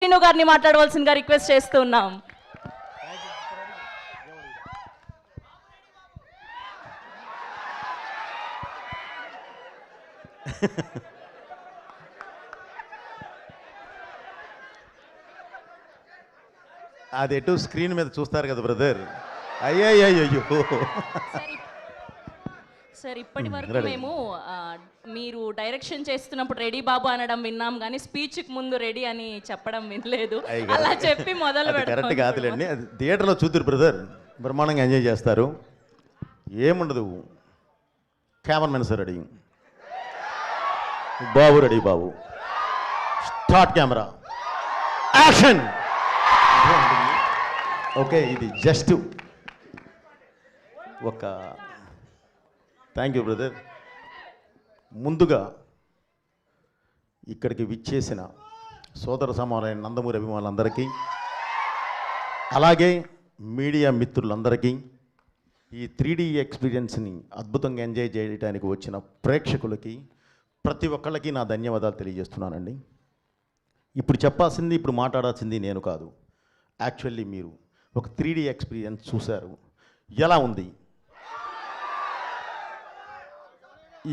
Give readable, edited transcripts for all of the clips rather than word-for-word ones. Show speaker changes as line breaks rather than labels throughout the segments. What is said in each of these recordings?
శ్రీను గారిని మాట్లాడవలసిందిగా రిక్వెస్ట్ చేస్తూ ఉన్నాం.
అది ఎటు స్క్రీన్ మీద చూస్తారు కదా బ్రదర్. అయ్యయ్యో
సార్ ఇప్పటి వరకు మేము మీరు డైరెక్షన్ చేస్తున్నప్పుడు రెడీ బాబు అనడం విన్నాం కానీ స్పీచ్కి ముందు రెడీ అని చెప్పడం వినలేదు. అలా చెప్పి మొదలు
కరెక్ట్
పెడతాం.
కాదులేండి. అది థియేటర్లో చూద్దరు బ్రదర్, బ్రహ్మాండంగా ఎంజాయ్ చేస్తారు. ఏముండదు, కెమెరామెన్ సార్ రెడీ, బాబు రెడీ, బాబు స్టార్ట్, కెమెరా యాక్షన్. ఓకే, ఇది జస్ట్ ఒక థ్యాంక్ యూ బ్రదర్. ముందుగా ఇక్కడికి విచ్చేసిన సోదర సమానమైన నందమూరి అభిమానులందరికీ, అలాగే మీడియా మిత్రులందరికీ, ఈ 3D ఎక్స్పీరియన్స్ని అద్భుతంగా ఎంజాయ్ చేయడానికి వచ్చిన ప్రేక్షకులకి ప్రతి ఒక్కళ్ళకి నా ధన్యవాదాలు తెలియజేస్తున్నానండి. ఇప్పుడు చెప్పాల్సింది, ఇప్పుడు మాట్లాడాల్సింది నేను కాదు. యాక్చువల్లీ మీరు ఒక 3D ఎక్స్పీరియన్స్ చూశారు, ఎలా ఉంది?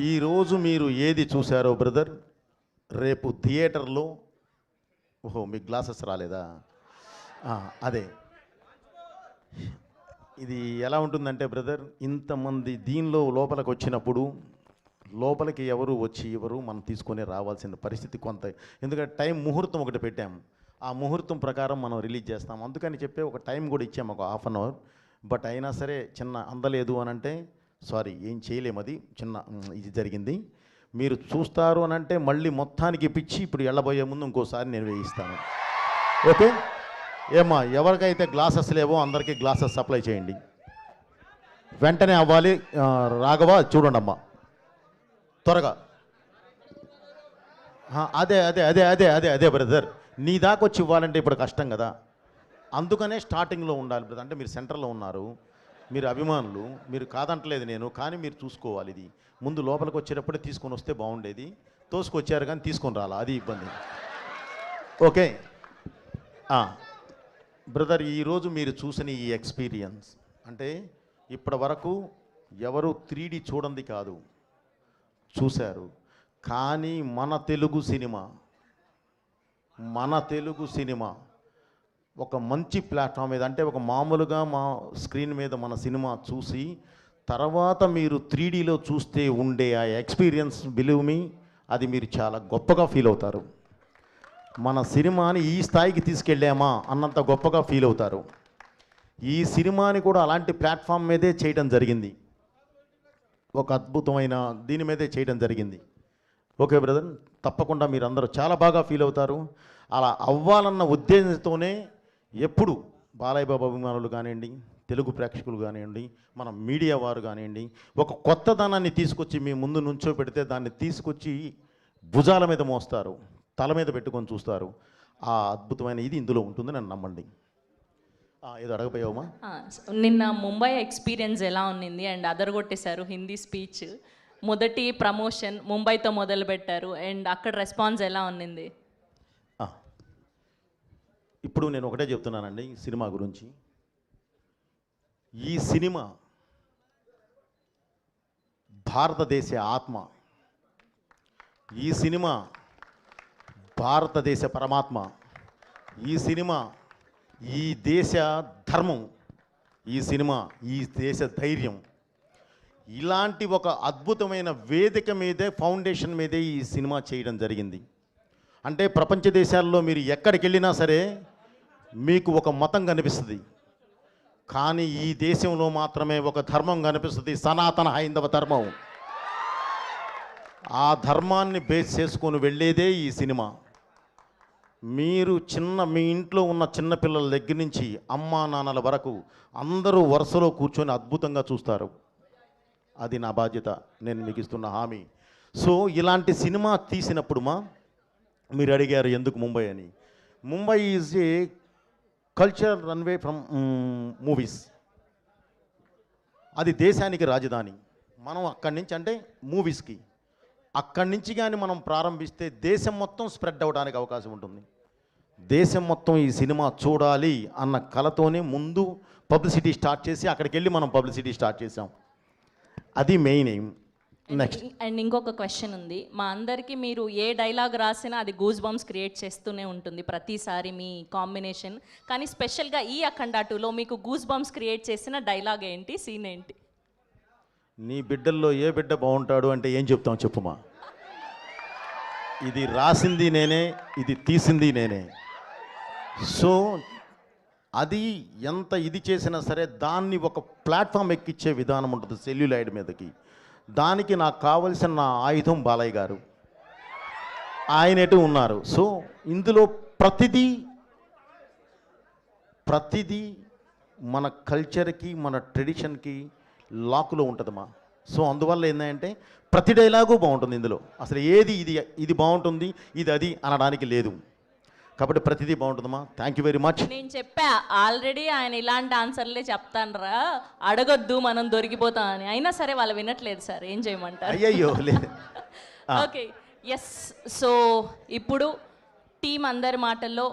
ఈరోజు మీరు ఏది చూశారో బ్రదర్, రేపు థియేటర్లో, ఓహో మీకు గ్లాసెస్ రాలేదా? అదే, ఇది ఎలా ఉంటుందంటే బ్రదర్, ఇంతమంది దీనిలో లోపలికి వచ్చినప్పుడు లోపలికి ఎవరు వచ్చి ఎవరు మనం తీసుకొని రావాల్సిన పరిస్థితి కొంత, ఎందుకంటే టైం ముహూర్తం ఒకటి పెట్టాం, ఆ ముహూర్తం ప్రకారం మనం రిలీజ్ చేస్తాం. అందుకని చెప్పి ఒక టైం కూడా ఇచ్చాము, ఒక ½ అన్ అవర్. బట్ అయినా సరే చిన్న అందలేదు అని అంటే సారీ, ఏం చేయలేము, అది చిన్న ఇది జరిగింది. మీరు చూస్తారు అని అంటే మళ్ళీ మొత్తానికి పిచ్చి ఇప్పుడు వెళ్ళబోయే ముందు ఇంకోసారి నేను వేయిస్తాను. ఓకే ఏమ్మా, ఎవరికైతే గ్లాసెస్ లేవో అందరికీ గ్లాసెస్ సప్లై చేయండి, వెంటనే అవ్వాలి. రాఘవ చూడండి అమ్మా, త్వరగా. అదే అదే అదే అదే అదే అదే బ్రదర్, నీ దాకా వచ్చి ఇవ్వాలంటే ఇప్పుడు కష్టం కదా, అందుకనే స్టార్టింగ్లో ఉండాలి బ్రదర్. అంటే మీరు సెంటర్లో ఉన్నారు, మీరు అభిమానులు, మీరు కాదంటలేదు నేను, కానీ మీరు చూసుకోవాలి. ఇది ముందు లోపలికి వచ్చేటప్పుడే తీసుకొని వస్తే బాగుండేది, తోసుకొచ్చారు కానీ తీసుకొని రాలా, అది ఇబ్బంది. ఓకే బ్రదర్, ఈరోజు మీరు చూసిన ఈ ఎక్స్పీరియన్స్ అంటే ఇప్పటి వరకు ఎవరు 3D చూడండి కాదు, చూశారు. కానీ మన తెలుగు సినిమా ఒక మంచి ప్లాట్ఫామ్ మీద, అంటే ఒక మామూలుగా మా స్క్రీన్ మీద మన సినిమా చూసి తర్వాత మీరు 3Dలో చూస్తే ఉండే ఆ ఎక్స్పీరియన్స్, బిలీవ్ మీ, అది మీరు చాలా గొప్పగా ఫీల్ అవుతారు. మన సినిమాని ఈ స్థాయికి తీసుకెళ్ళామా అన్నంత గొప్పగా ఫీల్ అవుతారు. ఈ సినిమాని కూడా అలాంటి ప్లాట్ఫామ్ మీదే చేయడం జరిగింది, ఒక అద్భుతమైన దీని మీదే చేయడం జరిగింది. ఓకే బ్రదర్, తప్పకుండా మీరు అందరూ చాలా బాగా ఫీల్ అవుతారు. అలా అవ్వాలన్న ఉద్దేశంతోనే ఎప్పుడు బాలయ్య బాబు అభిమానులు కానివ్వండి, తెలుగు ప్రేక్షకులు కానివ్వండి, మన మీడియా వారు కానివ్వండి, ఒక కొత్తదనాన్ని తీసుకొచ్చి మీ ముందు నుంచో పెడితే దాన్ని తీసుకొచ్చి భుజాల మీద మోస్తారు, తల మీద పెట్టుకొని చూస్తారు. ఆ అద్భుతమైన ఇది ఇందులో ఉంటుంది, నన్ను నమ్మండి. ఏదో అడగపోయావమ్మా?
నిన్న ముంబై ఎక్స్పీరియన్స్ ఎలా ఉన్నింది? అండ్ అదరగొట్టేశారు హిందీ స్పీచ్, మొదటి ప్రమోషన్ ముంబైతో మొదలుపెట్టారు, అండ్ అక్కడ రెస్పాన్స్ ఎలా ఉన్నింది?
ఇప్పుడు నేను ఒకటే చెప్తున్నానండి సినిమా గురించి. ఈ సినిమా భారతదేశ ఆత్మ, ఈ సినిమా భారతదేశ పరమాత్మ, ఈ సినిమా ఈ దేశ ధర్మం, ఈ సినిమా ఈ దేశ ధైర్యం. ఇలాంటి ఒక అద్భుతమైన వేదిక మీదే, ఫౌండేషన్ మీదే ఈ సినిమా చేయడం జరిగింది. అంటే ప్రపంచ దేశాల్లో మీరు ఎక్కడికి వెళ్ళినా సరే మీకు ఒక మతం కనిపిస్తుంది, కానీ ఈ దేశంలో మాత్రమే ఒక ధర్మం కనిపిస్తుంది, సనాతన హైందవ ధర్మం. ఆ ధర్మాన్ని బేస్ చేసుకొని వెళ్ళేదే ఈ సినిమా. మీరు మీ ఇంట్లో ఉన్న చిన్నపిల్లల దగ్గర నుంచి అమ్మా నాన్నల వరకు అందరూ వరుసలో కూర్చొని అద్భుతంగా చూస్తారు. అది నా బాధ్యత, నేను మీకు ఇస్తున్న హామీ. సో ఇలాంటి సినిమా తీసినప్పుడు మీరు అడిగారు ఎందుకు ముంబై అని. Mumbai is a culture runway from movies. అది దేశానికి రాజధాని. మనం అక్కడి నుంచి, అంటే మూవీస్కి అక్కడి నుంచి కానీ మనం ప్రారంభిస్తే దేశం మొత్తం స్ప్రెడ్ అవ్వడానికి అవకాశం ఉంటుంది. దేశం మొత్తం ఈ సినిమా చూడాలి అన్న కలతోనే ముందు పబ్లిసిటీ స్టార్ట్ చేసి అక్కడికి వెళ్ళి మనం పబ్లిసిటీ స్టార్ట్ చేసాం. అది మెయిన్ ఎయిమ్. నెక్స్ట్
అండ్ ఇంకొక క్వశ్చన్ ఉంది. మా అందరికీ మీరు ఏ డైలాగ్ రాసినా అది గూస్ బంప్స్ క్రియేట్ చేస్తూనే ఉంటుంది ప్రతిసారి మీ కాంబినేషన్. కానీ స్పెషల్గా ఈ అఖండ 2లో మీకు గూస్ బంప్స్ క్రియేట్ చేసిన డైలాగ్ ఏంటి, సీన్ ఏంటి?
నీ బిడ్డల్లో ఏ బిడ్డ బాగుంటాడు అంటే ఏం చెప్తాం చెప్పుమా. ఇది రాసింది నేనే, ఇది తీసింది నేనే. సో అది ఎంత ఇది చేసినా సరే దాన్ని ఒక ప్లాట్ఫామ్ ఎక్కిచ్చే విధానం ఉంటుంది సెల్యులాయిడ్ మీదకి. దానికి నాకు కావలసిన నా ఆయుధం బాలయ్య గారు, ఆయన ఎటు ఉన్నారు. సో ఇందులో ప్రతిదీ మన కల్చర్కి మన ట్రెడిషన్కి లాకులో ఉంటుందమ్మా. సో అందువల్ల ఏంటంటే ప్రతి డైలాగు బాగుంటుంది ఇందులో. అసలు ఏది ఇది బాగుంటుంది ఇది అది అనడానికి లేదు. కాబట్టి ప్రతిదీ బాగుంటుందమ్మా. Thank you very much.
నేను చెప్పా ఆల్రెడీ ఆయన ఇలాంటి ఆన్సర్లే చెప్తాన్రా, అడగొద్దు మనం దొరికిపోతాం అని. అయినా సరే వాళ్ళు వినట్లేదు సార్, ఏం చేయమంటారు?
అయ్యయ్యో లేదు.
Okay, yes. సో ఇప్పుడు టీం అందరి మాటల్లో